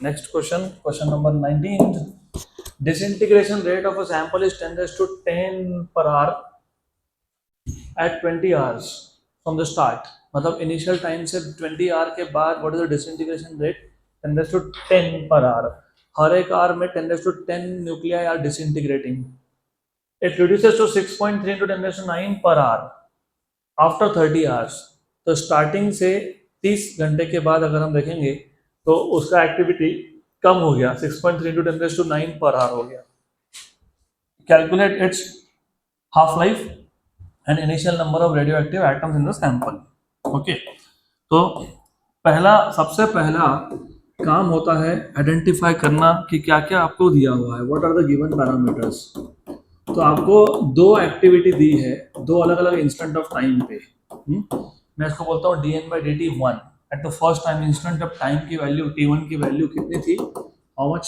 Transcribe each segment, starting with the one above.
Next question, question number 19. Disintegration rate of a sample is 10 raised to 10 per hour at 20 hours from the start. मतलब initial time से 20 hour के बाद what is the disintegration rate? 10 raised to 10 per hour. हर एक hour में 10 raised to 10 nuclei are disintegrating. It reduces to 6.3 into 10 raised to 9 per hour after 30 hours. तो starting से 30 घंटे के बाद अगर हम देखेंगे तो उसका एक्टिविटी कम हो गया, 6.3 into 10 raised to 9 per hour हो गया. Calculate its half life and initial number of radioactive atoms in the sample. Okay, तो सबसे पहला काम होता है आइडेंटिफाई करना कि क्या क्या आपको दिया हुआ है, what are the given parameters. तो आपको दो एक्टिविटी दी है, दो अलग अलग इंस्टेंट ऑफ टाइम पे. मैं इसको बोलता हूँ dn by dt 1 at the first time instant of time की वैल्यू t1 की वैल्यू कितनी थी, how much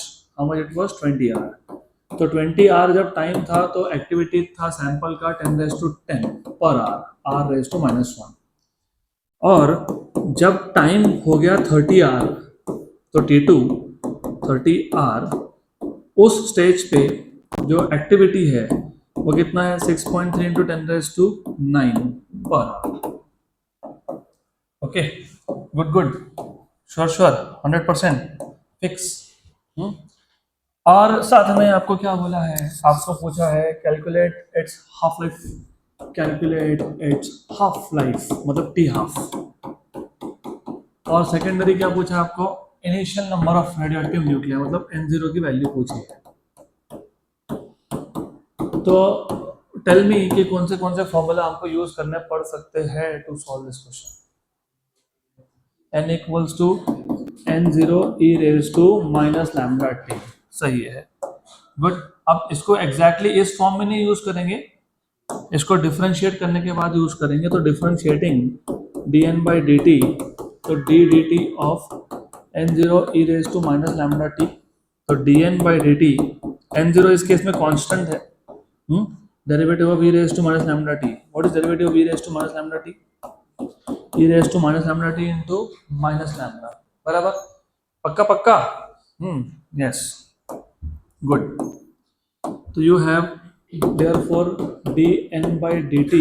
it was 20 hour. तो 20 आवर जब टाइम था तो एक्टिविटी था सैंपल का 10 raise to 10 per hour, r raise to -1. और जब टाइम हो गया 30 आवर तो t2 30 आवर, उस स्टेज पे जो एक्टिविटी है वो कितना है, 6.3 into 10 raised to 9 per hour. Okay, good, sure 100% fix. और साथ में आपको क्या बोला है, आपको पूछा है calculate its half life. Calculate its half life मतलब टी हाफ. और सेकेंडरी क्या पूछा आपको, initial number of radioactive nuclei मतलब n0 की वैल्यू पूछी है. तो टेल मी कि कौन से फॉर्मूला आपको यूज करने पड़ सकते हैं to solve this question. n equals to n0 e raise to minus lambda t. सही है, गुड. अब इसको एग्जैक्टली इस फॉर्म में नहीं यूज करेंगे, इसको डिफरेंशिएट करने के बाद यूज करेंगे. तो डिफरेंशिएटिंग dn by dt, तो d dt of n0 e raise to minus lambda t. तो dn by dt, n0 इस केस में कांस्टेंट है, derivative of e raise to minus lambda t. What is derivative of e raise to minus lambda t? e raise to minus lambda t into minus lambda. बराबर, पक्का. Yes, good. तो you have therefore dn by dt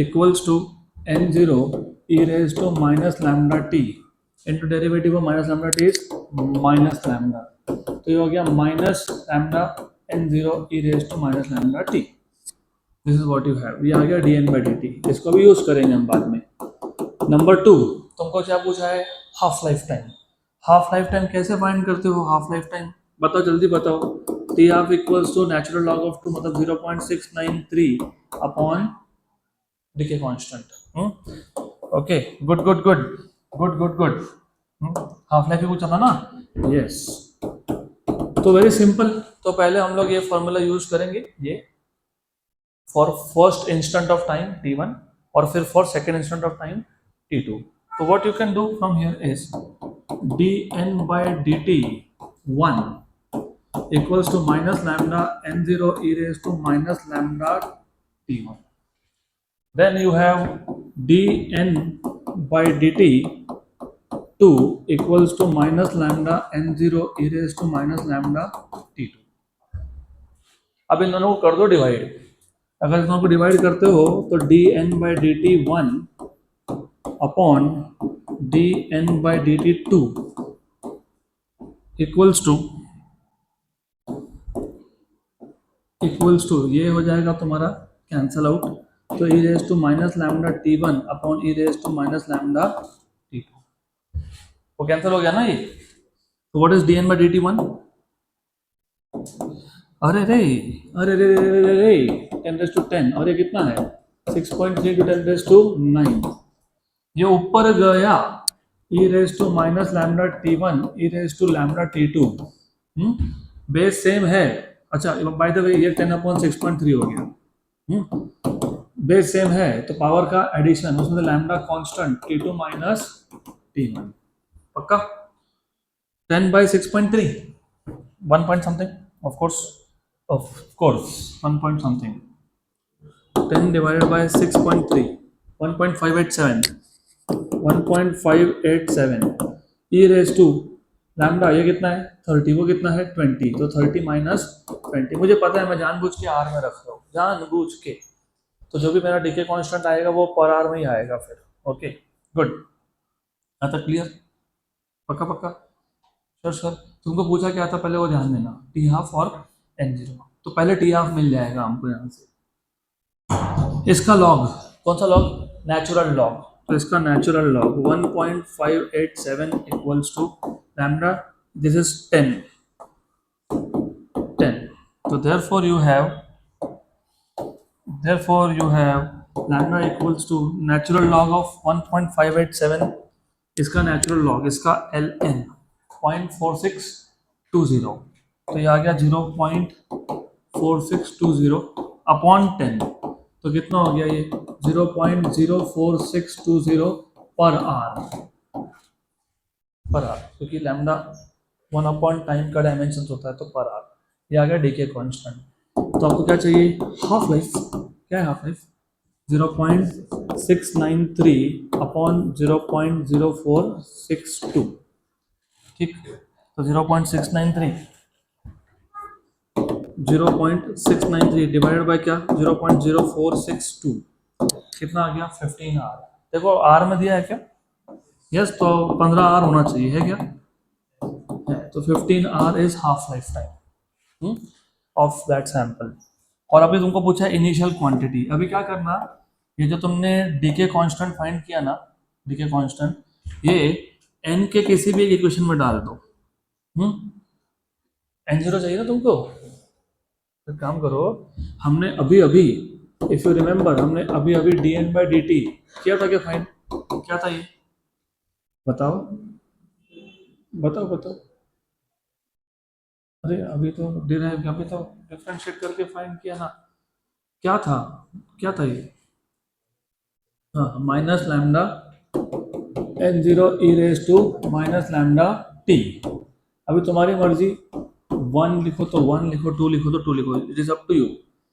equals to n0 e raised to minus lambda t into derivative of minus lambda t is minus lambda. तो ये हो गया minus lambda n0 e raised to minus lambda t. This is what you have. ये आ गया dn by dt. इसको भी use करेंगे हम बाद में. नंबर 2, तुमको क्या पूछा है, half life time. Half life time कैसे फाइंड करते हो, हाफ लाइफ टाइम बताओ, जल्दी बताओ. T half equals to natural log of 2 मतलब 0.693 upon decay constant. Okay, good. Half life भी पूछा था ना. यस, तो वेरी सिंपल. तो पहले हम लोग ये फॉर्मूला यूज करेंगे, ये for first instant of time t1 और फिर for second instant of time t2. तो what you can do from here is dn by dt 1 equals to minus lambda n0 e raised to minus lambda t1. Then you have dn by dt 2 equals to minus lambda n0 e raised to minus lambda t2. अब इन दोनों को कर दो divide. अगर इन दोनों को divide करते हो तो dn by dt 1 upon dn by dt 2 equals to ये हो जाएगा तुम्हारा कैंसल आउट. तो e raise to minus lambda t1 upon e raise to minus lambda t2 वो कैंसिल हो गया ना ये. तो what is dn by dt 1? अरे रे 10 रेज टू 10 और ये कितना है 6.3 to 10 रेज टू 9. ये ऊपर गया e raise to minus lambda t1 e raise to lambda t2. Base same है. अच्छा, बाय द वे ये 10 अपॉन 6.3 हो गया. बेस सेम है तो पावर का एडिशन, उसमें lambda constant t2 minus t1. पक्का. 10 by 6.3 1 point something, of course 1 point something. 10 divided by 6.3 1.587 1.587 E raise to lambda, ये कितना है 30, वो कितना है 20, तो 30 माइनस 20, मुझे पता है मैं जानबूझ के आर में रख रहा हूँ, जानबूझ के, तो जो भी मेरा डीके कांस्टेंट आएगा वो पर आर में ही आएगा फिर। ओके गुड, आता क्लियर, पक्का पक्का, श्योर श्योर। तुमको पूछा क्या था पहले वो ध्यान देना, टी हाफ और एन जीरो, तो पहले टी हाफ मिल जाएगा हमको यहाँ से। इसका लॉग कौन सा लॉग, नेचुरल लॉग, तो इसका natural log 1.587 equals to lambda, this is 10, तो therefore you have lambda equals to natural log of 1.587, इसका नेचुरल लॉग, इसका एल एन 0.4620, तो ये आ गया 0.4620 अपॉन 10, तो कितना हो गया ये 0.04620 पर आर, क्योंकि लैम्डा 1 अपॉन टाइम का डायमेंशन होता है, तो पर आर, ये आ गया डीके कांस्टेंट। तो आपको क्या चाहिए, हाफ लाइफ, क्या है हाफ लाइफ 0.693 अपॉन 0.0462, ठीक, तो 0.693 डिवाइडेड बाय क्या 0.0462, कितना आ गया 15 आर, देखो आर में दिया है क्या, यस, तो 15 आर होना चाहिए, है क्या है, तो 15 hour is half life time of that sample. और अभी तुमको पूछा इनिशियल क्वांटिटी, अभी क्या करना, ये जो तुमने डीके कांस्टेंट फाइंड किया ना, डीके कांस्टेंट, ये एन के किसी भी इक्वेशन में डाल दो, एन जीरो चाहिए ना तुमको, तो काम करो, हमने अभी अभी, इफ यू रिमेंबर, हमने अभी अभी D N by D T किया था क्या फाइंड, क्या था ये, बताओ बताओ बताओ, अरे अभी तो डिराइव, अभी तो डिफरेंशिएट करके फाइंड किया ना, क्या था, क्या था ये, हाँ minus lambda N zero E raise to minus lambda T, अभी तुम्हारी मर्जी, 1 लिखो तो 1 लिखो, 2 लिखो तो 2 लिखो, it is up to you,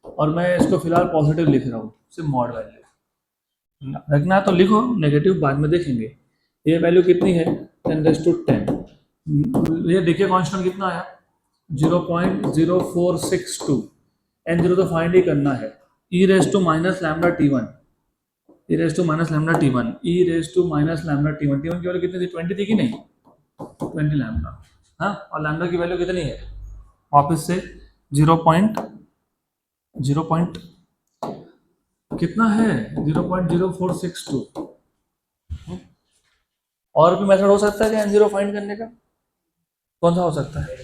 और मैं इसको फिलहाल पॉजिटिव लिख रहा हूँ, सिर्फ मॉड वैल्यू रखना है तो लिखो, नेगेटिव बाद में देखेंगे। ये वैल्यू कितनी है 10⁻10, ये देखिए कांस्टेंट कितना आया 0.0462, एन जीरो तो फाइंड ही करना है, E raise to minus lambda T one, E raise to minus lambda T one, E raise to minus lambda T one, T one की वैल्यू कितनी थी 20 थी कि नहीं, 20 लैम्डा, हाँ, और लैम्डा की वैल्यू कितनी है वापस से 0.0 कितना है 0.0462, और भी मेथड हो सकता है क्या एन जीरो फाइंड करने का, कौन सा हो सकता है,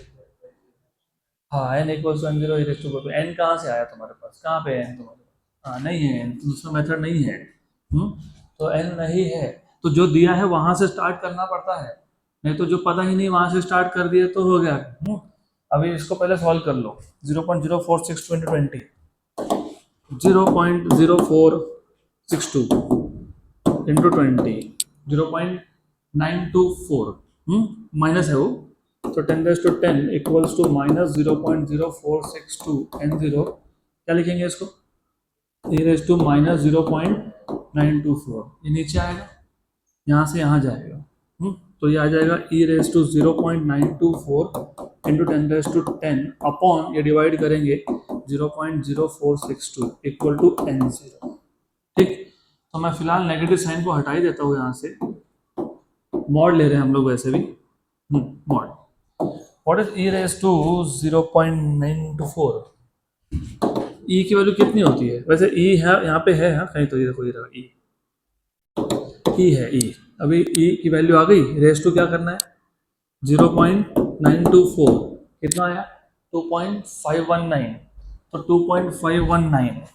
हाँ N equals to N zero E raise to, N कहाँ से आया तुम्हारे पास, कहाँ पे है एन तुम्हारे पास, हाँ नहीं है एन, दूसरा मेथड नहीं है, तो एन नहीं है, तो जो दिया है वहां से स्टार्ट करना पड़ता है, नहीं तो जो पता ही नहीं वहां से स्टार्ट कर दिए तो हो गया। अभी इसको पहले सॉल्व कर लो, 0.046 इंटू 20, 0.0462 इंटू 20, 0.924, माइनस है वो, तो 10⁻10 equals to minus 0.0462 N zero, क्या लिखेंगे इसको, ई रेज टू माइनस 0.924, ये नीचे आएगा, यहाँ से यहाँ जाएगा, तो ये आ जाएगा ई रेज टू 0.924 इंटू 10⁻10 अपॉन, ये डिवाइड करेंगे 0.0462 इक्वल टू एन जीरो, ठीक, तो मैं फिलहाल नेगेटिव साइन को हटा ही देता हूँ यहाँ से, मॉड ले रहे हैं हम लोग वैसे भी, mod, what is E raise to 0.924, E की वैल्यू कितनी होती है वैसे, ई है यहाँ पे है, हाँ कहीं तो ये देखो, ये रहा ई है, ई, अभी ई की वैल्यू आ गई, रेज टू क्या करना है 0.924, कितना आया 2.519, तो 2.519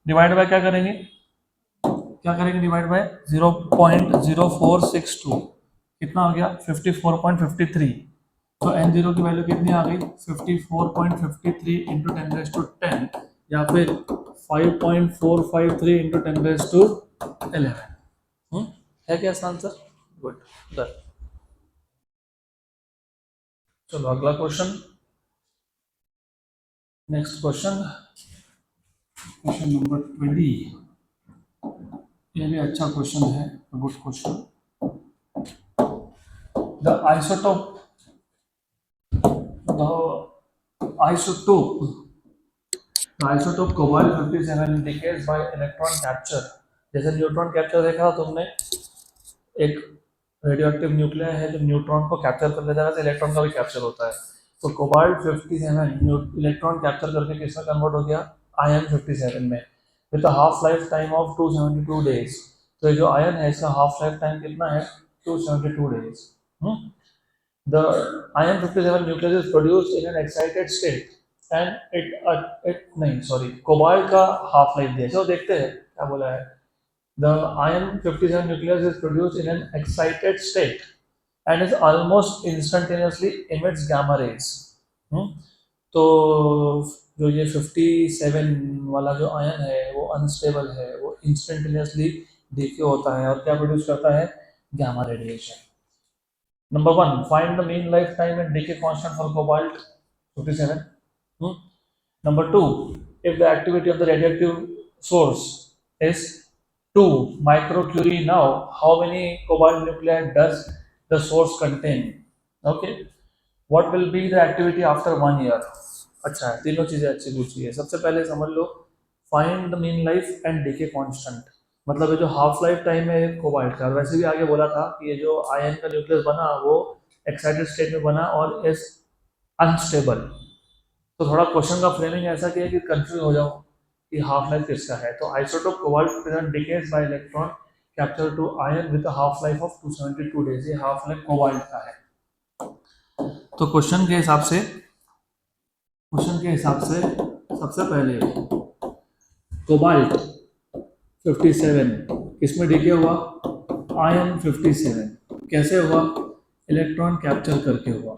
डिवाइड बाय क्या करेंगे, डिवाइड बाय 0.0462, कितना हो गया 54.53, तो एन जीरो की वैल्यू कितनी आ गई 54.53 इंटू 10⁻10, या फिर 5.453 इंटू 10⁻11, है क्या इसका आंसर, गुड, डन। चलो अगला question, next question, question number 20, ये भी अच्छा क्वेश्चन है, good question. The isotope the isotope The isotope cobalt 57 decays by electron capture। जैसे न्यूट्रॉन कैप्चर देखा तुमने, एक रेडियोएक्टिव न्यूक्लिया है जो न्यूट्रॉन को कैप्चर कर लेता है, वैसे इलेक्ट्रॉन का भी कैप्चर होता है। तो कोबाल्ट 57 इलेक्ट्रॉन कैप्चर करके किसमें कन्वर्ट हो गया, आयन 57 में, with half life time of 272 days. तो ये जो आयन है इसका हाफ लाइफ टाइम कितना है, 272 days. The iron 57 nucleus is produced in an excited state and it नहीं सॉरी कोबाल्ट का हाफ लाइफ दिया, चलो देखते हैं क्या बोला है। The iron 57 nucleus is produced in an excited state and is almost instantaneously emits gamma rays। तो जो ये 57 वाला जो आयन है वो अनस्टेबल है, वो इंस्टेंटेनियसली डीके होता है और क्या प्रोड्यूस करता है, gamma radiation. Number one, find the mean lifetime and decay constant for cobalt 57. Number two, if the activity of the radioactive source is 2 microcurie now, how many cobalt nuclei does the source contain? Okay. What will be the activity after 1 year? अच्छा है, तीनों चीजें अच्छी पूछी है। सबसे पहले समझ लो, find the mean life and decay constant. मतलब ये जो हाफ लाइफ टाइम है कोबाल्ट का, वैसे भी आगे बोला था कि ये जो आयन का न्यूक्लियस बना वो एक्साइटेड स्टेट में बना और इज अनस्टेबल। तो थोड़ा क्वेश्चन का फ्रेमिंग ऐसा किया कि कंफ्यूज हो जाओ कि हाफ लाइफ किसका है। तो isotope cobalt present decays by electron capture to ion with half life of 272 days. ये हाफ लाइफ कोबाल्ट का है। तो क्वेश्चन के हिसाब से सबसे पहले कोबाल्ट 57 किसमें डीके हुआ, आयन 57। कैसे हुआ, इलेक्ट्रॉन कैप्चर करके हुआ।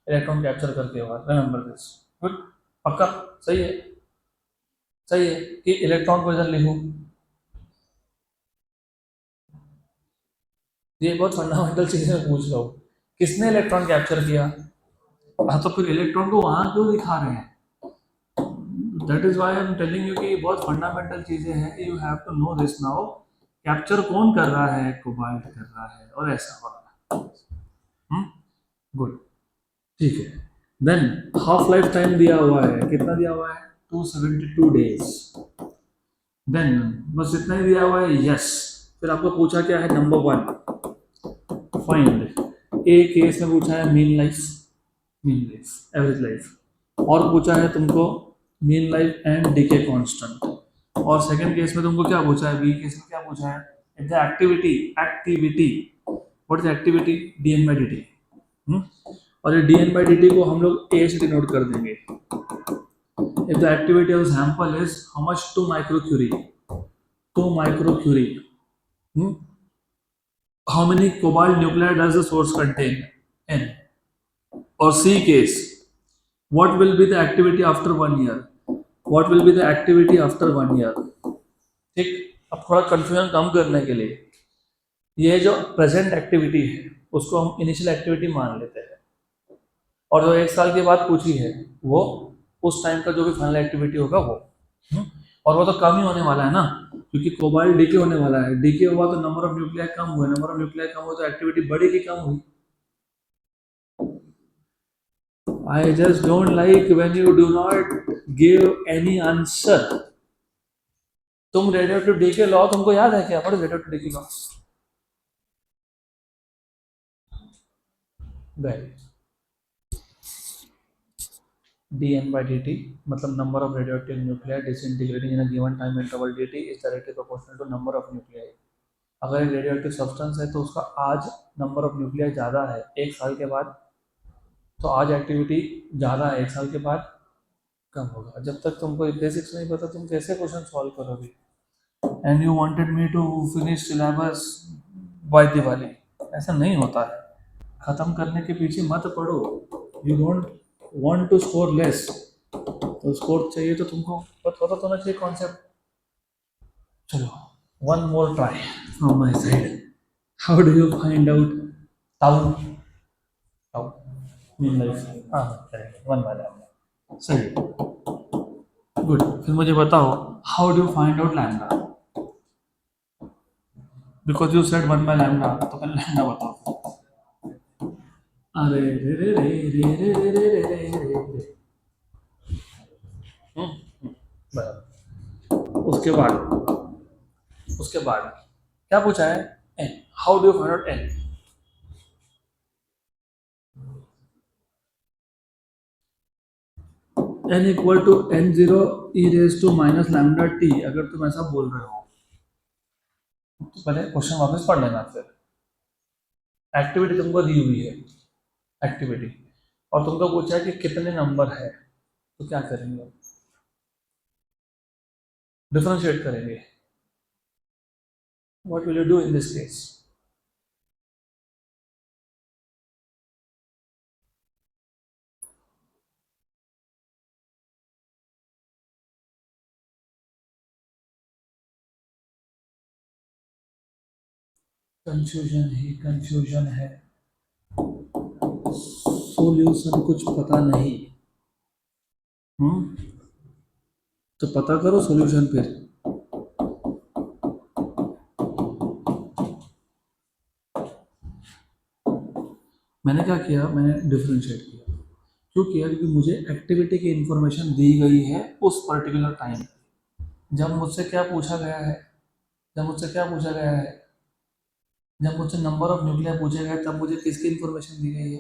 इलेक्ट्रॉन कैप्चर करके हुआ, रिमेंबर दिस, गुड, पक्का सही है। सही है कि इलेक्ट्रॉन को इधर लिखूं, ये बहुत फंडामेंटल चीजें मैं पूछ रहा हूँ। किसने इलेक्ट्रॉन कैप्चर किया, हाँ, तो फिर इलेक्ट्रॉन को वहां क्यों दिखा रहे हैं, that is why I am telling you कि बहुत फंडामेंटल चीजें हैं, you have to know this now. Capture कौन कर रहा है, कोबाल्ट कर रहा है और ऐसा हो रहा है। गुड, ठीक है। देन हाफ लाइफ टाइम दिया हुआ है, कितना दिया हुआ है, 272 डेज। देन बस इतना ही दिया हुआ है, यस। फिर आपको पूछा क्या है, नंबर 1 फाइंड, ए केस में पूछा है मीन लाइफ, एवरेज लाइफ, और पूछा है तुमको mean life and decay constant, और सेकंड केस में तुमको क्या पूछा है, बी केस में क्या पूछा है, if the activity what is activity, DN by D T. और ये डीएन बाई डी टी को हम लोग ए से डिनोट कर देंगे। If the activity of sample is how much, 2 microcurie, 2 microcurie. How many cobalt nuclei does the source contain, n। और C case, what will be the activity after 1 year, what will be the activity after 1 year। ठीक, अब थोड़ा confusion कम करने के लिए ये जो present activity है उसको हम इनिशियल एक्टिविटी मान लेते हैं, और जो 1 साल के बाद पूछी है वो उस टाइम का जो भी फाइनल एक्टिविटी होगा वो। और वो तो कम ही होने वाला है ना, क्योंकि कोबाल्ट डीके होने वाला है, डीके हुआ तो नंबर ऑफ न्यूक्लियाई कम हुए, नंबर ऑफ न्यूक्लियाई कम हुए तो एक्टिविटी बढ़ेगी कम हुई। I just don't like when you do not give any answer। तुम रेडियोएक्टिव डीके लॉ तुमको याद है क्या, what is radioactive decay law, dn by dt मतलब number of radioactive nuclei disintegrating in a given time interval dt is directly proportional to number of nuclei. अगर एक radioactive substance है तो उसका आज नंबर ऑफ न्यूक्लियाई ज़्यादा है 1 साल के बाद, तो आज एक्टिविटी ज़्यादा है, 1 साल के बाद कम होगा। जब तक तुमको बेसिक्स नहीं पता तुम कैसे क्वेश्चन सॉल्व करोगे। And you wanted me to finish syllabus by Diwali, ऐसा नहीं होता है। ख़त्म करने के पीछे मत पड़ो, you don't want to score less, तो स्कोर चाहिए तो तुमको पता तो होना चाहिए कॉन्सेप्ट। चलो, one more try from my side. How do you find out tau, tau mean life, हाँ वन वाला सही, गुड। फिर मुझे बताओ, how do you find out lambda, because you said 1/λ, तो पहले लैम्डा बताओ। अरे रे रे रे रे रे रे रे रे रे रे रे। बराबर। उसके बाद क्या पूछा है? N. How do you find out N? N equal to N zero E raise to minus lambda T. अगर तुम ऐसा बोल रहे हो तो पहले क्वेश्चन वापस पढ़ लेना। फिर एक्टिविटी तुमको दी हुई है, एक्टिविटी, और तुमको पूछा है कि कितने नंबर है, तो क्या करेंगे? डिफरेंशिएट करेंगे। What will you do in this case? Confusion he confusion है, सॉल्यूशन कुछ पता नहीं। हम्म, तो पता करो सॉल्यूशन फिर। मैंने क्या किया? मैंने डिफरेंशिएट किया। क्यों किया? क्योंकि मुझे एक्टिविटी की इंफॉर्मेशन दी गई है उस पर्टिकुलर टाइम। जब मुझसे क्या पूछा गया है? जब मुझसे क्या पूछा गया है? जब मुझसे नंबर ऑफ न्यूक्लिया पूछे गए, तब मुझे किसकी इंफॉर्मेशन दी गई है?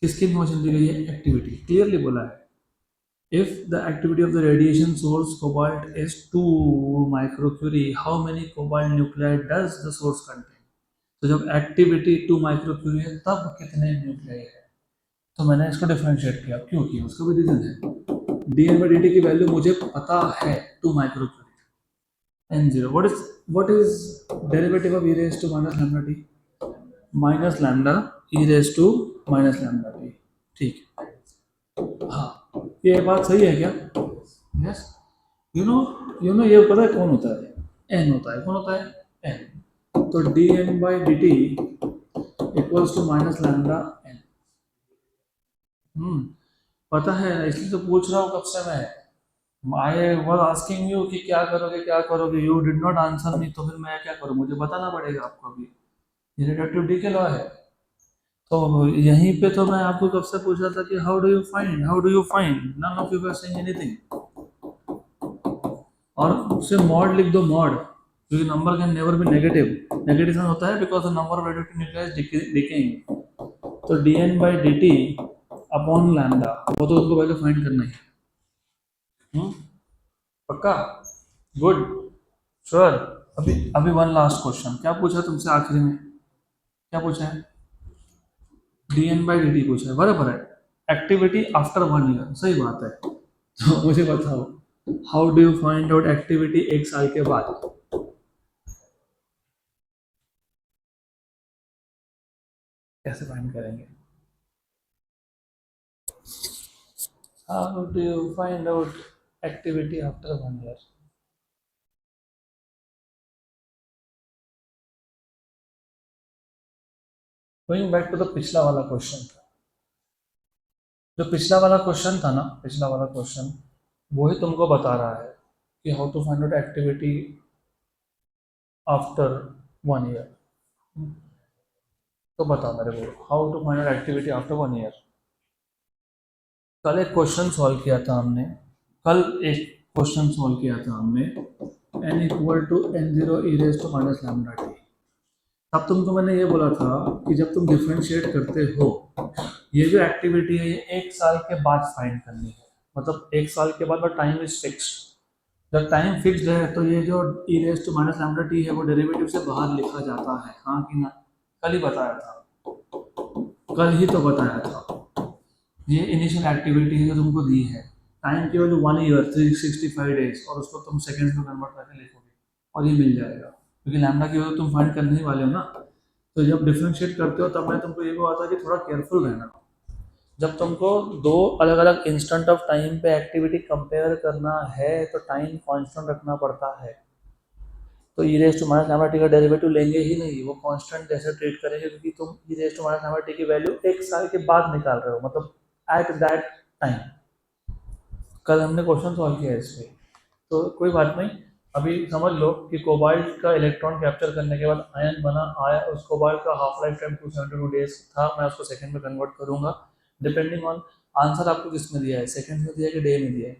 किसकी इंफॉर्मेशन दी गई है? एक्टिविटी। क्लियरली बोला है, if the activity of the radiation source cobalt is 2 microcurie, how many cobalt nuclei does the source contain? तो जब एक्टिविटी 2 माइक्रोक्यूरी है, तब कितने न्यूक्लियाई है? तो मैंने इसको डिफरेंशिएट किया। क्यों किया? उसका भी रीजन है। D N by D T की वैल्यू मुझे पता है, 2 microcurie. N zero, what is derivative of E raise to minus lambda T? Minus lambda E raise to minus lambda T. ठीक है, हाँ, ये बात सही है क्या? यस। यू नो ये पता है कौन होता है? एन होता है। कौन होता है? एन। तो D N by D T equals to minus lambda N. पता है, इसलिए तो पूछ रहा हूँ कब से मैं। आई वॉज आस्किंग यू कि क्या करोगे, क्या करोगे, you did not answer me, तो फिर मैं क्या करूँ? मुझे बताना पड़ेगा आपको अभी। ये रिडक्टिव के लॉ है। तो यहीं पे तो मैं आपको कब से पूछ रहा था कि how do you find none of you are saying anything. और उससे मॉड लिख दो, मॉड, क्योंकि number can never be negative. Negative होता है because the number of radioactive nucleus decaying. तो D N by D T upon lambda, वो तो उनको पहले फाइंड करना ही है। हम्म, पक्का? Good, sure. अभी अभी वन लास्ट क्वेश्चन। क्या पूछा तुमसे आखिरी में? क्या पूछा है? D N by D T पूछा है, बराबर है। एक्टिविटी आफ्टर 1 ईयर, सही बात है। तो मुझे बताओ, how do you find out activity 1 साल के बाद? कैसे फाइंड करेंगे? How do you find out activity after 1 year? Going back to the पिछला वाला क्वेश्चन। जो पिछला वाला क्वेश्चन था ना, पिछला वाला क्वेश्चन वही तुमको बता रहा है कि how to find out activity after 1 year. तो बताओ मेरे को, how to find out activity after 1 year. कल एक क्वेश्चन सॉल्व किया था हमने। कल एक क्वेश्चन सॉल्व किया था हमने, n equal to N zero E raise to minus lambda t. तब तुमको मैंने ये बोला था कि जब तुम डिफ्रेंशिएट करते हो, ये जो एक्टिविटी है ये 1 साल के बाद फाइंड करनी है। मतलब 1 साल के बाद, और टाइम इज फिक्स्ड। जब टाइम फिक्स्ड है तो ये जो E raise to minus lambda T है वो डेरिवेटिव से बाहर लिखा जाता है, हाँ कि ना? कल ही बताया था, कल ही तो बताया था। ये इनिशियल एक्टिविटी है जो तुमको दी है। टाइम की वैल्यू 1 ईयर 365 डेज, और उसको तुम सेकेंड्स में कन्वर्ट करके लिखोगे और ये मिल जाएगा, क्योंकि लैम्डा की वैल्यू तुम फाइंड करने ही वाले हो ना। तो जब डिफ्रेंशिएट करते हो तब मैं तुमको ये बोला था कि थोड़ा केयरफुल रहना। जब तुमको दो अलग अलग इंस्टेंट ऑफ टाइम पे एक्टिविटी कंपेयर करना है तो टाइम कांस्टेंट रखना पड़ता है। तो E raise to minus lambda T का डेरिवेटिव लेंगे ही नहीं, वो कांस्टेंट जैसे ट्रीट करेंगे, क्योंकि तुम E raise to minus lambda T की वैल्यू 1 साल के बाद निकाल रहे हो, मतलब एट दैट टाइम। कल हमने क्वेश्चन सॉल्व किया है इस पे, तो कोई बात नहीं। अभी समझ लो कि कोबाल्ट का इलेक्ट्रॉन कैप्चर करने के बाद आयन बना आया, उस कोबाल्ट का हाफ लाइफ टाइम 272 डेज था, मैं उसको सेकंड में कन्वर्ट करूंगा डिपेंडिंग ऑन आंसर आपको किसमें दिया है, सेकंड्स में दिया है कि डे में दिया है,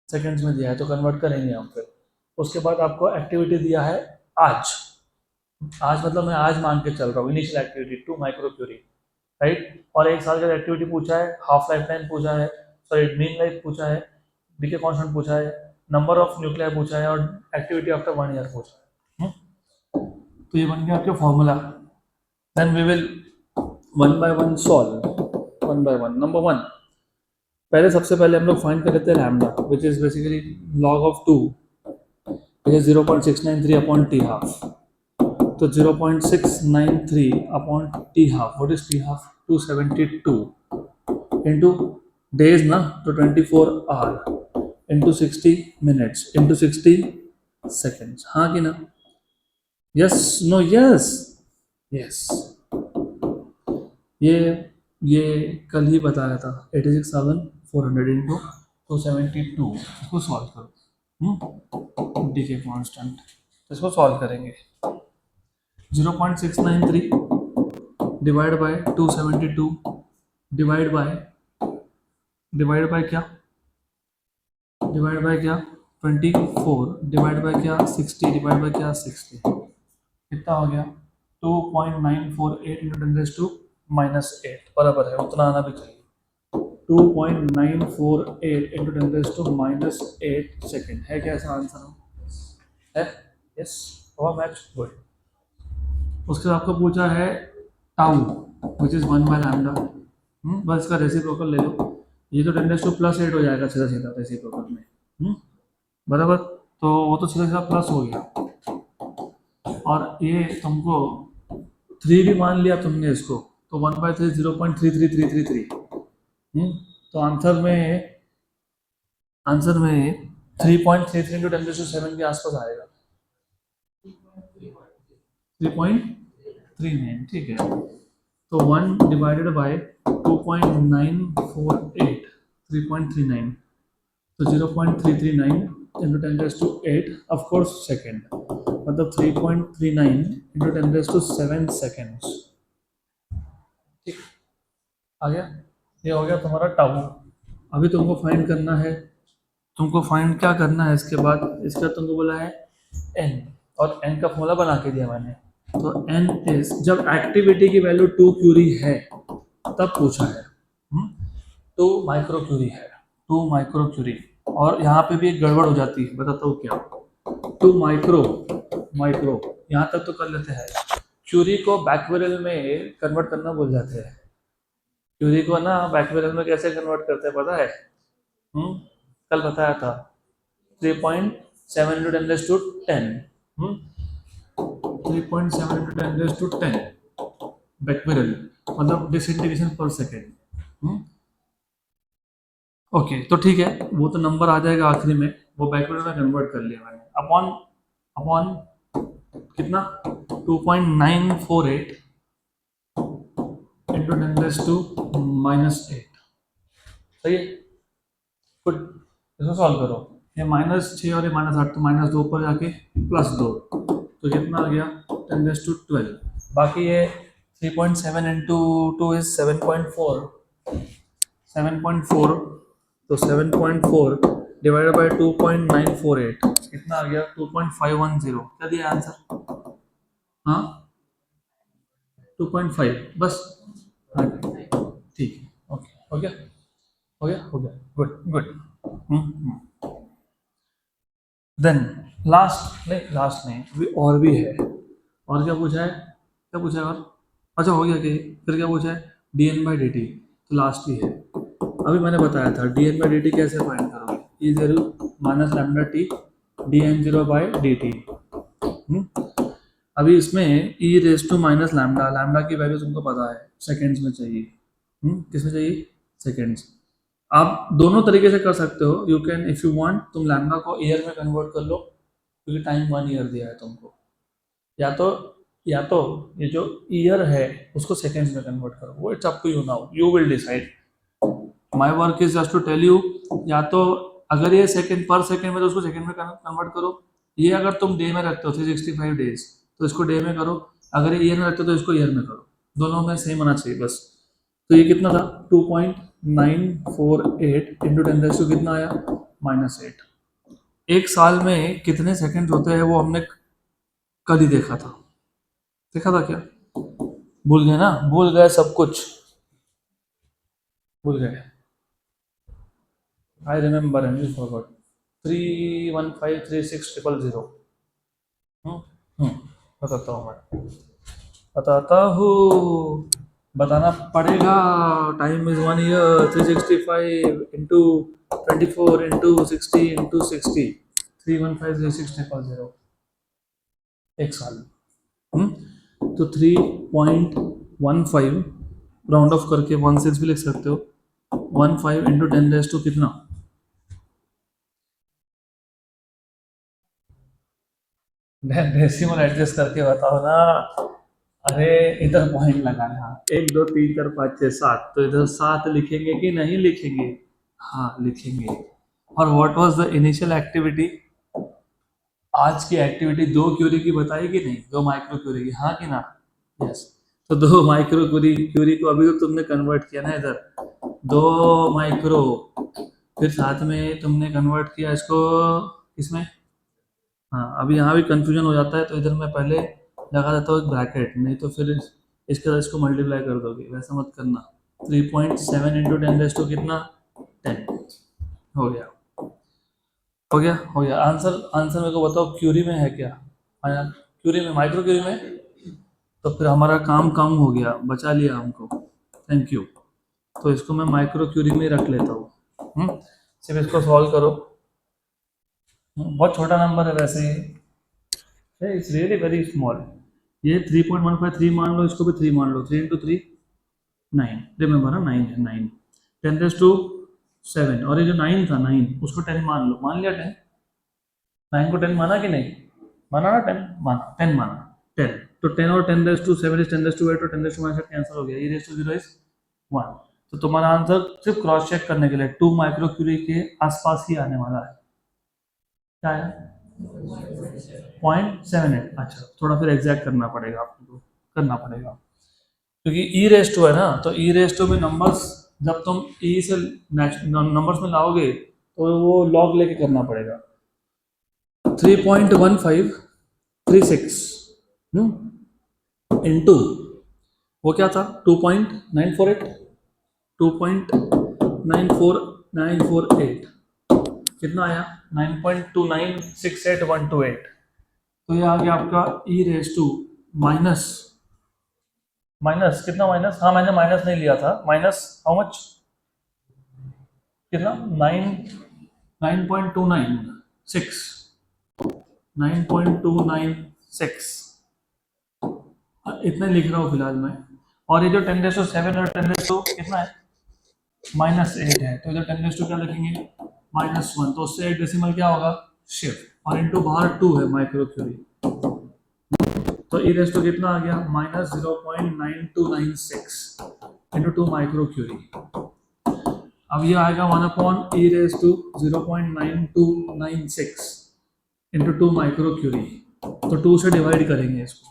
सेकंड्स में दिया है तो कन्वर्ट करेंगे हम फिर। उसके बाद आपको एक्टिविटी दिया है आज, आज मतलब मैं आज मान के चल रहा हूँ, initial activity 2 micro curie, right. और एक साल का एक्टिविटी पूछा है, हाफ लाइफ टाइम पूछा है, सॉरी मीन लाइफ पूछा है, डीके कांस्टेंट पूछा है, नंबर ऑफ न्यूक्लियर पूछा है और एक्टिविटी आफ्टर 1 ईयर पूछा है। तो ये बन गया आपके formula. Then we will one by one solve, one by one. Number one, पहले सबसे पहले हम लोग फाइंड कर लेते हैं lambda, which is basically log of 2, which is 0.693 upon t half. तो 0.693 upon t half, what is t half, 272 into days ना, तो 24 hour into 60 minutes into 60 seconds, हाँ कि ना, यस नो यस यस। ये कल ही बताया था, 86,400 इंटू 272, इसको सॉल्व करो, डीके कांस्टेंट, इसको सॉल्व करेंगे। 0.693 डिवाइड बाय 272 डिवाइड बाय क्या, डिवाइड बाय क्या 24 डिवाइड बाय क्या 60 डिवाइड बाय क्या 60, कितना हो गया 2.948 इंटू 10⁻⁻8, बराबर है, उतना आना भी चाहिए। 2.948 इंटू 10⁻⁻8 सेकेंड है क्या, ऐसा आंसर है, यस हुआ मैच, गुड। उसके बाद आपको पूछा है tau, which is 1 by lambda, बस इसका रेसिप्रोकल ले लो, ये तो 10⁻+8 हो जाएगा सीधा सीधा रेसिप्रोकल में, बराबर, तो वो तो सीधा सीधा प्लस हो गया, और ये तुमको 3 भी मान लिया तुमने इसको, तो 1/3 0.33333, तो आंसर में 3.33 इंटू 10⁻7 के आसपास आएगा, 3.39, ठीक है। तो 1 डिवाइडेड बाय 2.948, 3.39, तो 0.339 इंटू 10⁻8 ऑफ कोर्स सेकेंड, मतलब 3.39 इंटू 10⁻7 सेकेंड्स, ठीक आ गया, ये हो गया तुम्हारा टाउ। अभी तुमको फाइंड करना है, तुमको फाइंड क्या करना है इसके बाद, इसका तुमको बोला है n, और n का फॉर्मूला बना के दिया मैंने, तो n इज, जब एक्टिविटी की वैल्यू 2 क्यूरी है तब पूछा है, 2 माइक्रो क्यूरी है, 2 माइक्रो क्यूरी, और यहाँ पे भी एक गड़बड़ हो जाती है, बताता हूँ क्या, 2 माइक्रो यहाँ तक तो कर लेते हैं, क्यूरी को बैक्वेरल में कन्वर्ट करना भूल जाते हैं, क्यूरी को ना बैक्वेरल में कैसे कन्वर्ट करते हैं पता है, कल बताया था, 3.7 इंटू 10⁻10, 3.7 इंटू 10⁻10 बैक्वेरल, मतलब डिसइंटीग्रेशन पर सेकेंड, ओके, तो ठीक है, वो तो नंबर आ जाएगा आखिरी में, वो बैकवर्ड में कन्वर्ट कर लिया मैंने, अपॉन कितना 2.948 इंटू 10⁻⁸8, सही है, गुड। इसको सॉल्व करो, ये -6 और ये -8, तो -2 पर जाके +2, तो कितना आ गया 10⁻12, बाकी ये 3.7 इंटू 2 इज 7.4, 7.4, तो 7.4 डिवाइडेड बाय 2.948 कितना आ गया 2.510, क्या दिया आंसर, हाँ 2.5 बस, हाँ ठीक है, ओके हो गया, गुड गुड। देन लास्ट नहीं, और भी है, और क्या पूछा है, और अच्छा हो गया कि फिर क्या पूछा है, dN/dt, तो लास्ट ही है। अभी मैंने बताया था dN/dt कैसे फाइंड करोगे, E0 minus lambda T dN0/dt, अभी इसमें e⁻⁻ लैम्डा की वैल्यू तुमको पता है सेकेंड्स में चाहिए, किसमें चाहिए, सेकेंड्स। आप दोनों तरीके से कर सकते हो, you can if you want, तुम लैम्डा को ईयर में कन्वर्ट कर लो, क्योंकि टाइम 1 ईयर दिया है तुमको, या तो ये जो ईयर है उसको सेकेंड्स में कन्वर्ट करो, वो it's up to you now, you will decide, my work is just to tell you, या तो अगर ये सेकंड पर सेकंड में तो उसको सेकंड में कन्वर्ट करो। ये अगर तुम डे में रखते हो 365 डेज तो इसको डे में करो, अगर ये ईयर में रखते हो तो इसको ईयर में करो, दोनों में सेम होना चाहिए बस। तो ये कितना था 2.948 इंटू 10 टू कितना आया -8। एक साल में कितने सेकंड होते हैं वो हमने कल ही देखा था, देखा था क्या? भूल गए ना, भूल गए सब कुछ, भूल गए। I remember and you forgot. 3153600। हम्म हम्म, बताता हूँ मैं, बताता हूँ, बताना पड़ेगा। Time is 1 year, 365 into 24 into 60 into 60, 3153600, एक साल। तो 3.15 राउंड ऑफ करके 16 भी लिख सकते हो, 15 इंटू 10 कितना, डेसिमल एडजस्ट करके बताओ ना। अरे इधर पॉइंट लगाना, 1 2 3 4 5 6 7, तो इधर 7 लिखेंगे कि नहीं लिखेंगे? हाँ लिखेंगे। और what was the initial activity? आज की एक्टिविटी 2 क्यूरी की बताई कि नहीं, 2 माइक्रो क्यूरी की, हाँ कि ना? यस। तो 2 माइक्रो क्यूरी क्यूरी को अभी तो तुमने कन्वर्ट किया ना इधर, 2 माइक्रो, फिर साथ में तुमने कन्वर्ट किया इसको इसमें। हाँ अभी यहाँ भी कंफ्यूजन हो जाता है, तो इधर मैं पहले लगा देता हूँ एक ब्रैकेट, नहीं तो फिर इसके साथ इसको मल्टीप्लाई कर दोगे, वैसा मत करना। 3.7 इंटू 10 कितना, 10। हो गया, हो गया, हो गया। आंसर, आंसर मेरे को बताओ क्यूरी में है क्या? हाँ यार, क्यूरी में, माइक्रो क्यूरी में। तो फिर हमारा काम कम हो गया, बचा लिया हमको, थैंक यू। तो इसको मैं माइक्रो क्यूरी में ही रख लेता हूँ। सिर्फ इसको सॉल्व करो। बहुत छोटा नंबर है वैसे ही, इट्स रियली वेरी स्मॉल। ये 3.153 मान लो, इसको भी 3 मान लो, 3 इंटू 3 9, रिमेंबर ना 9 है, 9 10 टू 7, और ये जो 9 था 9 उसको 10 मान लो, मान लिया 10, 9 को 10 माना कि नहीं, माना ना 10, माना 10, माना 10। तो 10 और 10 टू 7 इज 10 टू 8, और 10 टू 8 कैंसिल हो गया, ये रेस टू 0 इज 1। तो तुम्हारा आंसर सिर्फ क्रॉस चेक करने के लिए 2 माइक्रो क्यूरी के आसपास ही आने वाला है। क्या है? 0.78। अच्छा थोड़ा फिर एग्जैक्ट करना पड़ेगा आपको, करना पड़ेगा, क्योंकि ई रेस टू है ना, तो ई रेस टू में नंबर्स जब तुम ई से नंबर्स में लाओगे तो वो लॉग लेके करना पड़ेगा। 3.1536 इंटू, वो क्या था 2.948, 2.94948, कितना आया 9.2968128। तो ये आ गया आपका ई रेस टू माइनस, माइनस कितना माइनस, हाँ मैंने माइनस नहीं लिया था, माइनस हाउ मच, कितना 9.296, 9.296, इतना लिख रहा हूँ फिलहाल मैं। और ये जो 10 टू 7 और 10 टू कितना है -8 है, तो इधर 10 टू क्या लिखेंगे -1, तो उससे एक डेसिमल क्या होगा शिफ्ट, और इंटू बाहर 2 है माइक्रो क्यूरी, तो ई रेस टू कितना आ गया -0.9296 इंटू 2 माइक्रो क्यूरी। अब ये आएगा 1/e⁻²0.9296 इंटू 2 माइक्रो क्यूरी, तो 2 से डिवाइड करेंगे इसको,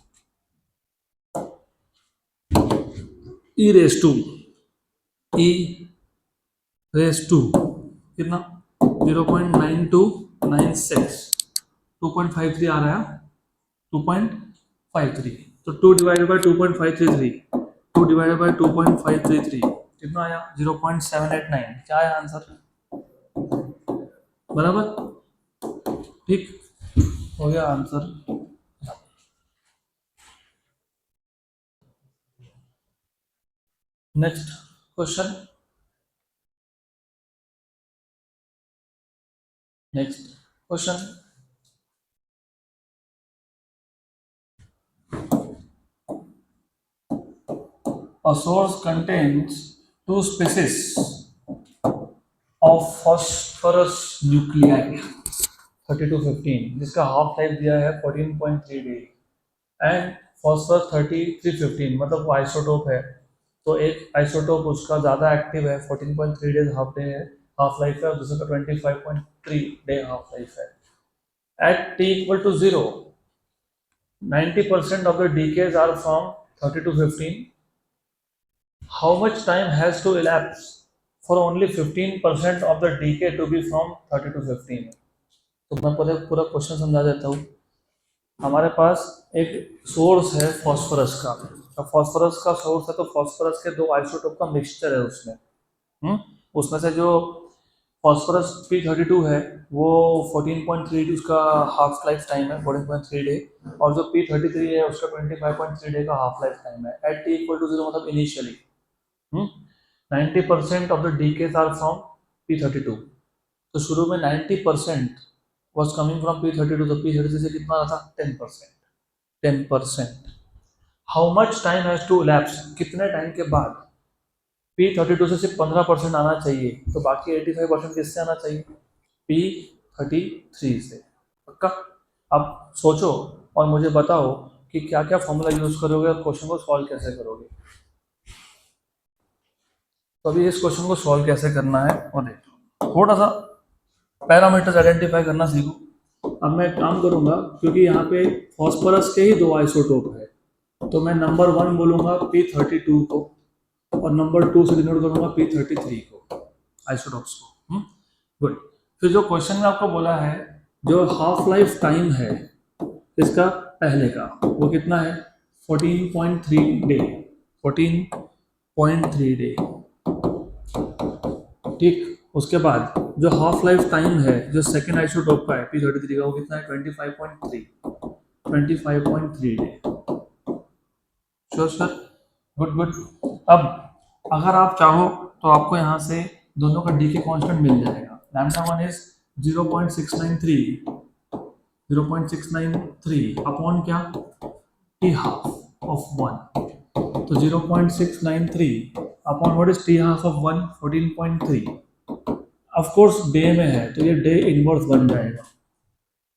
ई रेस टू कितना 0.9296, 2.53 आ रहा है, 2.53, तो 2 डिवाइडेड बाई 2.533, 2 डिवाइडेड बाई 2.533 कितना आया 0.789, क्या आया आंसर, बराबर, ठीक हो गया answer. Next question, next question, a source contains 2 species of phosphorus nuclei 30 to 15, जिसका हाफ लाइफ दिया है 14.3 डे, एंड फॉस्फरस 3315, मतलब वो आइसोटोप है, तो एक आइसोटोप उसका ज़्यादा एक्टिव है 14.3 डेज हाफ डे है, हाफ लाइफ है और दूसरे का 25.3 डे हाफ लाइफ है. At t equal to 0, 90% of the decays are from 30 to 15. How much time has to elapse for only 15% of the decay to be from 30 to 15? तो मैं पूरा question समझा देता हूँ. हमारे पास एक सोर्स है फॉस्फोरस का. तो फॉस्फोरस का सोर्स है तो फॉस्फोरस के दो आइसोटोप का मिक्सचर है उसमें. उसमें से जो फॉस्फोरस P32 है वो 14.3 उसका हाफ लाइफ टाइम है, 14.3 डे. और जो P33 है उसका 25.3 डे का हाफ लाइफ टाइम है. एट t इक्वल टू 0 मतलब initially 90% of the decays are from P32. तो शुरू में 90% वॉज कमिंग फ्रॉम P32. तो P33 से कितना था 10%. 10%. How much time has to elapse, कितने टाइम के बाद P32 से सिर्फ 15% आना चाहिए, तो बाकी 85% किससे आना चाहिए? P33 से. पक्का? अब सोचो और मुझे बताओ कि क्या क्या फॉर्मूला यूज करोगे और क्वेश्चन को सॉल्व कैसे करोगे. तो अभी इस क्वेश्चन को सॉल्व कैसे करना है और देखो, थोड़ा सा पैरामीटर्स आइडेंटिफाई करना सीखो. अब मैं एक काम करूंगा, क्योंकि यहाँ पे फॉस्फोरस के ही दो आइसोटोप है, तो मैं नंबर 1 बोलूंगा P32 को और नंबर 2 से डिनोट करूंगा P33 को, आइसोटोप्स को. गुड. फिर जो क्वेश्चन में आपको बोला है जो हाफ लाइफ टाइम है इसका पहले का वो कितना है? 14.3 डे. 14.3 डे. ठीक. उसके बाद जो हाफ लाइफ टाइम है जो सेकेंड आइसोटोप का है P33 का वो कितना है? 25.3. 25.3 day. Sure sir. Good good. अब अगर आप चाहो तो आपको यहाँ से दोनों का डीके कांस्टेंट मिल जाएगा. लैम्डा 1 इज 0.693 अपॉन क्या? T half of 1. तो 0.693 upon what is t half of 1? 14.3. Of course day में है तो ये डे इनवर्स बन जाएगा.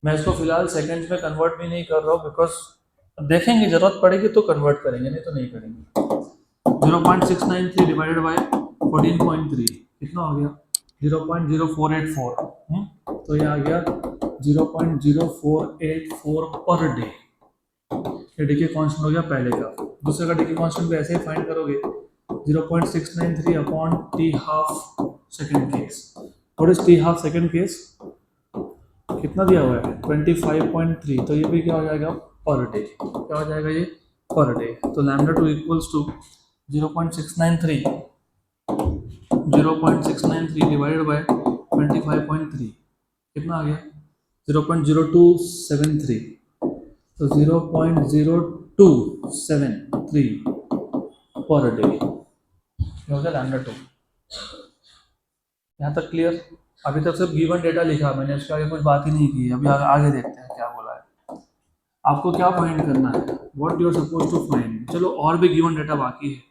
मैं इसको फिलहाल सेकंड्स में कन्वर्ट भी नहीं कर रहा हूँ, बिकॉज देखेंगे जरूरत पड़ेगी तो कन्वर्ट करेंगे, नहीं तो नहीं करेंगे. 0.693 डिवाइडेड बाय 14.3 कितना हो गया? 0.0484. तो ये आ गया 0.0484 पर डे. ये डीके कांस्टेंट हो गया पहले का. दूसरे का डीके कांस्टेंट भी ऐसे ही फाइंड करोगे 0.693 upon t half second case. What is t half second case? कितना दिया हुआ है? 25.3. तो ये भी क्या हो जाएगा? Per day. क्या हो जाएगा ये? Per day. तो lambda 2 equals to 0.693 divided by 25.3 कितना आ गया? 0.0273. तो 0.0273 पर डे हो गया लैम्डा 2. यहाँ तक क्लियर? अभी तक सिर्फ गिवन डेटा लिखा मैंने, इसके आगे कुछ बात ही नहीं की. अभी आगे देखते हैं क्या बोला है. आपको क्या फाइंड करना है? What you are suppose to find. चलो और भी गिवन डेटा बाकी है.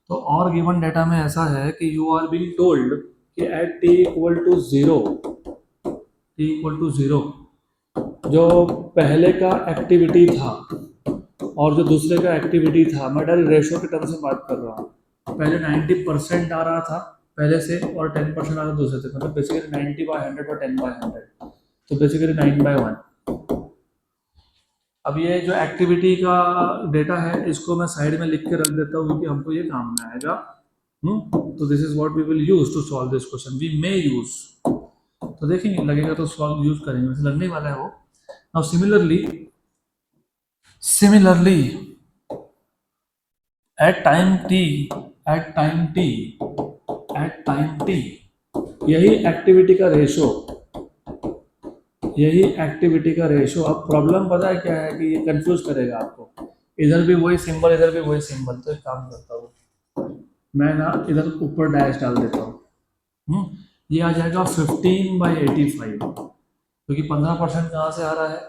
तो और गिवन डेटा में ऐसा है कि यू आर बीइंग टोल्ड कि एट t इक्वल टू 0 जो पहले का एक्टिविटी था और जो दूसरे का एक्टिविटी था, मैं डायरेक्ट रेशो के टर्म से बात कर रहा हूँ. पहले 90% आ रहा था पहले से और 10% आ रहा था दूसरे से, मतलब बेसिकली 90/100 और 10/100. तो बेसिकली 9/1. अब ये जो एक्टिविटी का डेटा है इसको मैं साइड में लिख के रख देता हूँ क्योंकि हमको ये काम में आएगा. तो this is what we will use to solve this question. We may use, तो देखेंगे लगेगा तो सॉल्व यूज करेंगे, वैसे लगने वाला है वो. Now similarly at time t यही एक्टिविटी का रेशो. अब प्रॉब्लम पता है क्या है कि ये कंफ्यूज करेगा आपको. इधर भी वही सिंबल, इधर भी वही सिंबल. तो एक काम करता हूँ मैं ना, इधर ऊपर डैश डाल देता हूँ. ये आ जाएगा 15/85, क्योंकि 15% कहाँ से आ रहा है?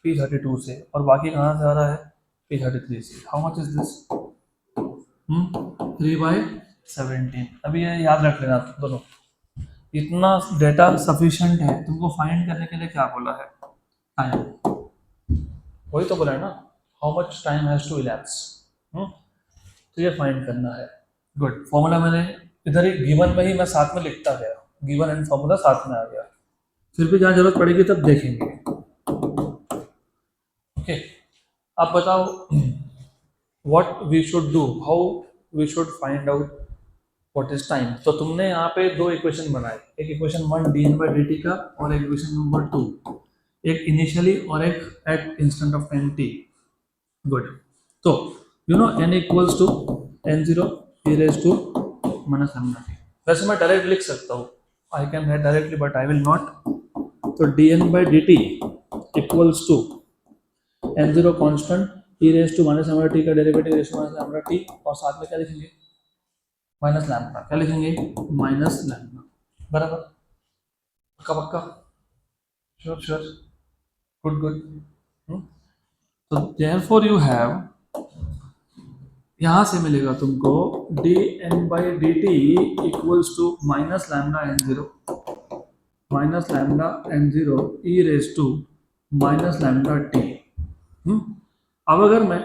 P32 से. और बाकी कहाँ से आ रहा है? P33 से. How much is this? 3/17. अभी ये याद रख लेना दोनों. इतना डेटा सफिशिएंट है. तुमको फाइंड करने के लिए क्या बोला है? टाइम. वही तो बोला है ना, how much time has to elapse. तो ये फाइंड करना है. गुड. फॉर्मूला मैंने इधर ही गिवन में ही मैं साथ में लिखता गया, गिवन एंड फॉर्मूला साथ में आ गया, फिर भी जहाँ जरूरत पड़ेगी तब देखेंगे। ओके, आप बताओ what we should do, how we should find out what is time. तो तुमने यहाँ पे दो इक्वेशन बनाए, एक इक्वेशन 1 dn/dt का और एक इक्वेशन नंबर 2, एक इनिशियली और एक at instant of time t। Good. तो you know n equals to n0 e raise to minus lambda t। वैसे मैं डायरेक्ट लिख सकता हूँ, I can write directly but I will not. तो dn/dt equals to n0 constant e raise to minus lambda t का derivative raise to minus lambda t, और साथ में क्या लिखेंगे, माइनस लैम्डा। क्या लिखेंगे, माइनस लैम्डा। बराबर, पक्का पक्का, श्योर श्योर, गुड गुड। तो देयरफॉर यू हैव, यहाँ से मिलेगा तुमको dn/dt equals to minus lambda n0 e raise to minus lambda t। अब अगर मैं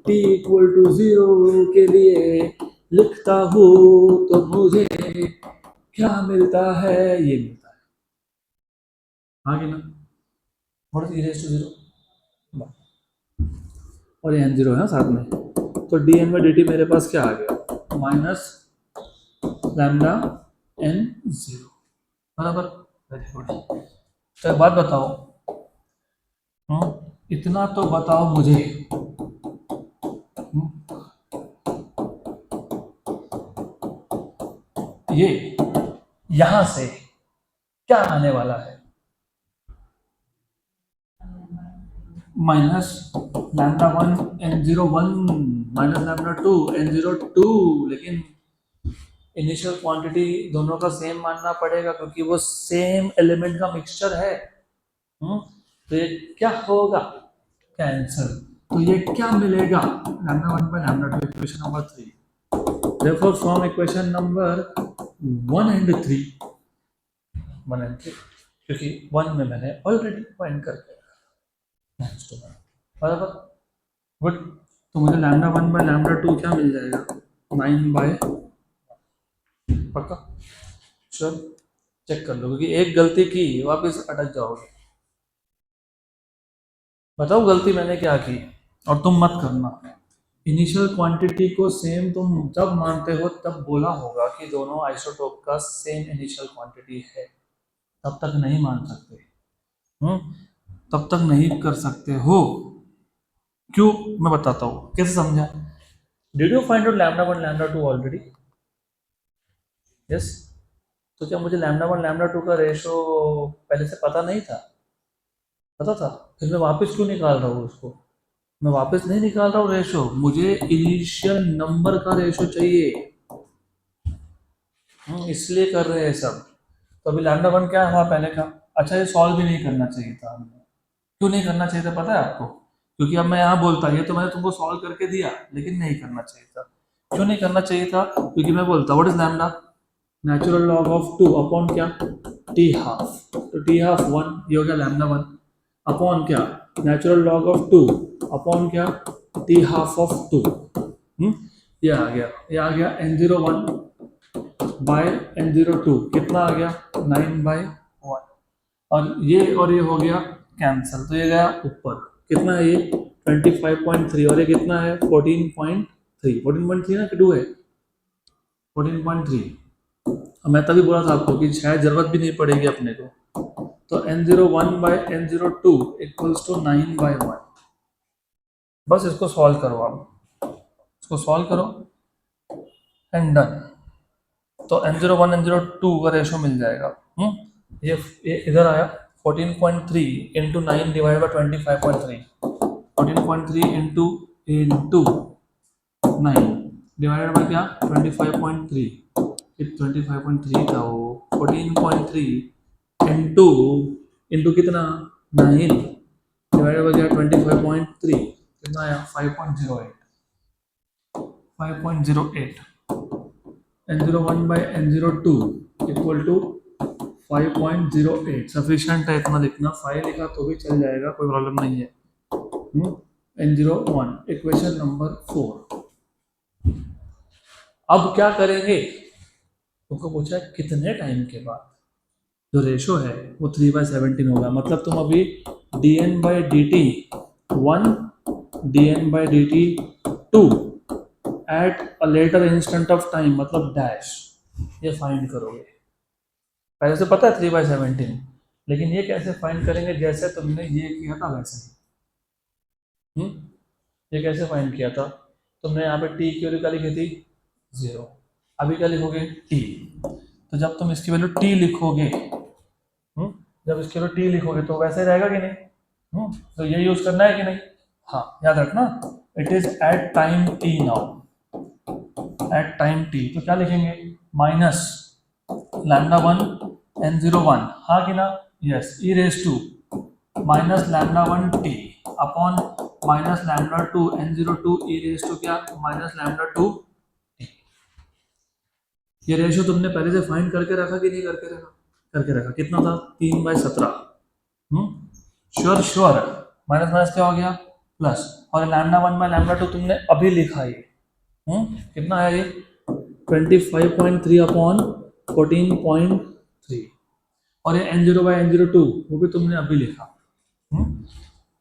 t इक्वल टू 0 के लिए लिखता हूँ तो मुझे क्या मिलता है, ये मिलता है, हाँ कि ना, what is e raise to 0, और ये n0 है साथ में। तो dn/dt मेरे पास क्या आ गया, माइनस लैम्डा n0। बराबर, वेरी गुड। तो एक बात बताओ, इतना तो बताओ मुझे, ये यहां से क्या आने वाला है, minus lambda 1 n0 1 minus lambda 2 n0 2, लेकिन इनिशियल क्वांटिटी दोनों का सेम मानना पड़ेगा क्योंकि वो सेम एलिमेंट का मिक्सचर है। तो ये क्या होगा, कैंसल। तो ये क्या मिलेगा, lambda 1 by lambda 2, equation number 3। Therefore, from equation number 1 and 3, क्योंकि 1 में मैंने ऑलरेडी फाइंड करके नेक्स्ट होगा, बराबर, गुड। तो मुझे लैम्डा 1 बाय लैम्डा 2 क्या मिल जाएगा, 9 बाय, पक्का श्योर, चेक कर लो, क्योंकि एक गलती की वापस अटक जाओगे। बताओ गलती मैंने क्या की, और तुम मत करना। इनिशियल क्वांटिटी को सेम तुम जब मानते हो तब बोला होगा कि दोनों आइसोटोप का सेम इनिशियल क्वांटिटी है, तब तक नहीं मान सकते, तब तक नहीं कर सकते हो। क्यों, मैं बताता हूँ कैसे समझा। Did you find out lambda 1 lambda 2 already, yes. तो क्या मुझे लैम्डा 1 लैम्डा 2 का रेशो पहले से पता नहीं था, पता था, फिर मैं वापस क्यों निकाल रहा हूँ उसको, मैं वापस नहीं निकाल रहा हूँ रेशो, मुझे इनिशियल नंबर का रेशो चाहिए, इसलिए कर रहे हैं सब। तो अभी लैम्डा 1 क्या था पहले का, अच्छा ये सॉल्व भी नहीं करना चाहिए था हमने। क्यों नहीं करना चाहिए था पता है आपको, क्योंकि अब मैं यहाँ बोलता, ये तो मैंने तुमको सॉल्व करके दिया, लेकिन नहीं करना चाहिए था। क्यों नहीं करना चाहिए था, क्योंकि मैं बोलता what is lambda, natural log of 2 upon क्या, टी हाफ। तो टी हाफ 1, ये हो गया लैम्डा 1, अपॉन क्या, नेचुरल लॉग ऑफ 2 अपॉन क्या, टी हाफ ऑफ 2। ये आ गया, ये आ गया n01 बाय n02, कितना आ गया, 9/1, और ये हो गया कैंसल, तो ये गया ऊपर, कितना है ये 25.3, और ये कितना है 14.3 ना, कि 2 है 14.3। मैं तभी बोला था आपको कि शायद जरूरत भी नहीं पड़ेगी अपने को। तो n01 bye n02 equals to 9/1। बस इसको सॉल्व करो, आप इसको सॉल्व करो एंड डन। तो n01 n02 का रेशो मिल जाएगा, ये इधर आया 14.3 into 9 divide by 25.3, 14.3 into 9 divided by क्या 25.3, 25.3 था वो, 14.3 इंटू इंटू कितना 9 डिवाइडेड बाई क्या 25.3, कितना आया 5.08, 5.08। n01 by n02 equal to 5.08, sufficient है इतना लिखना, 5 लिखा तो भी चल जाएगा, कोई प्रॉब्लम नहीं है। n01 equation number 4। अब क्या करेंगे, तुमको पूछा है कितने टाइम के बाद, जो रेशो है वो 3/17 होगा, मतलब तुम अभी dn/dt 1 dn/dt 2 at a later instant of time मतलब डैश, ये फाइंड करोगे। पहले से पता है 3/17, लेकिन ये कैसे फाइंड करेंगे, जैसे तुमने ये किया था वैसे ही। ये कैसे फाइंड किया था, तुमने यहाँ पे टी की वैल्यू क्या लिखी थी 0, अभी क्या लिखोगे टी, तो जब तुम इसकी वैल्यू टी लिखोगे, जब इसकी वैल्यू टी लिखोगे तो वैसे रहेगा कि नहीं, तो ये यूज करना है कि नहीं, हाँ याद रखना, it is at time T now, at time T, तो क्या लिखेंगे माइनस λ1 n01, हाँ कि ना, yes, E raise to minus λ1 T upon minus λ2 n02 E raise to क्या माइनस λ2 टी। ये रेशियो तुमने पहले से फाइंड करके रखा कि नहीं करके रखा, करके रखा, कितना था 3/17, श्योर श्योर, माइनस माइनस क्या हो गया प्लस, और λ1/λ2 तुमने अभी लिखा ये, कितना है ये 25.3 अपॉन 14.3, और ये n0/n02 वो भी तुमने अभी लिखा।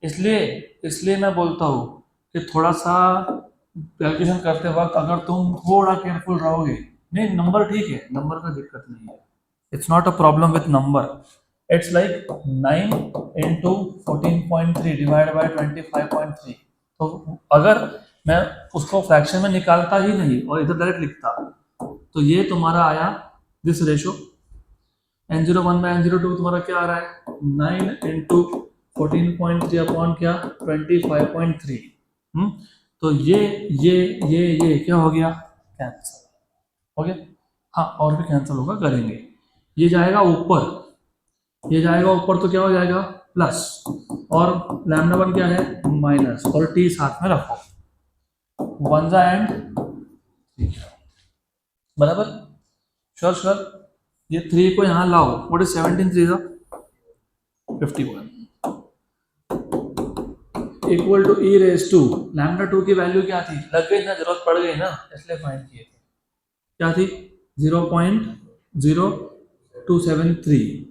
इसलिए इसलिए मैं बोलता हूँ कि थोड़ा सा कैलकुलेशन करते वक्त अगर तुम थोड़ा केयरफुल रहोगे, नहीं नंबर ठीक है, नंबर का दिक्कत नहीं है, it's not a problem with number, it's like 9 into 14.3 divide by 25.3, तो अगर मैं उसको फ्रैक्शन में निकालता ही नहीं और इधर डायरेक्ट लिखता, तो ये तुम्हारा आया दिस रेशो n01/n02 तुम्हारा क्या आ रहा है 9 इंटू 14.3 अपॉन क्या 25.3, तो ये क्या हो गया कैंसिल हो गया, हाँ और भी कैंसिल होगा करेंगे, ये जाएगा ऊपर, ये जाएगा ऊपर तो क्या हो जाएगा प्लस, और λ1 क्या है माइनस, और टी साथ में रखो, वन जा एंड बराबर, श्योर श्योर, ये 3 को यहाँ लाओ, व्हाट इज 17 3 जा 51 equal to E raise to λ2 की वैल्यू क्या थी, लग गई ना, जरूरत पड़ गई ना, इसलिए फाइंड किए थे, क्या थी 0.0273,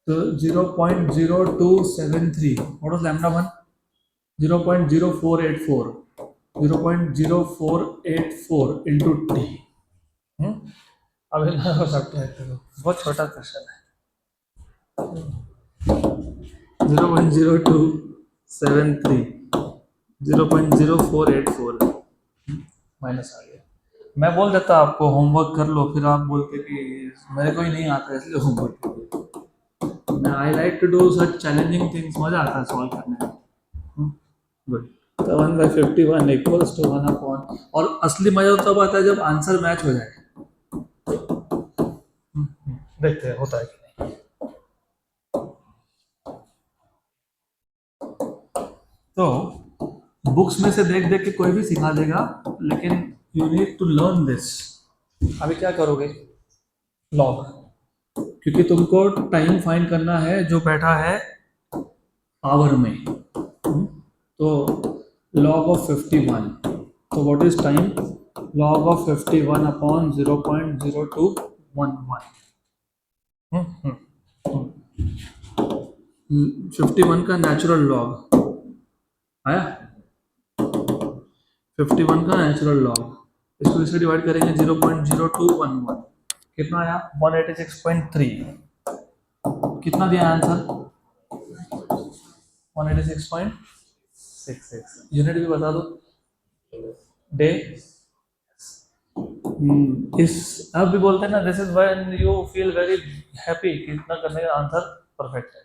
तो 0.0273, व्हाट वाज λ1 0.0484, 0.0484 इंटू टी, अब इतना सब्ट्रैक्ट करो, बहुत छोटा क्वेश्चन है, 0.0273 0.0484 माइनस आ गया, मैं बोल देता आपको होमवर्क कर लो, फिर आप बोलते कि मेरे को ही नहीं आता इसलिए होमवर्क कर लो, मैं I like to do such challenging things, मजा आता है सॉल्व करने में, गुड, तो 1/51 इक्वल्स टू 1 अपॉन, और असली मजा तब आता है जब आंसर मैच हो जाए, देखते हैं होता है कि नहीं, तो बुक्स में से देख देख के कोई भी सिखा देगा, लेकिन you need to learn this. अभी क्या करोगे लॉग, क्योंकि तुमको टाइम फाइंड करना है जो बैठा है आवर में, तो log of 51, तो what is time log of 51 upon 0.0211, 51 का नेचुरल लॉग आया, 51 का नेचुरल लॉग, इसको इससे डिवाइड करेंगे 0.0211, कितना आया 186.3, कितना दिया आंसर 186.66, यूनिट भी बता दो डे, इस अब भी बोलते हैं ना, this is when you feel very happy कि इतना करने का आंसर परफेक्ट है,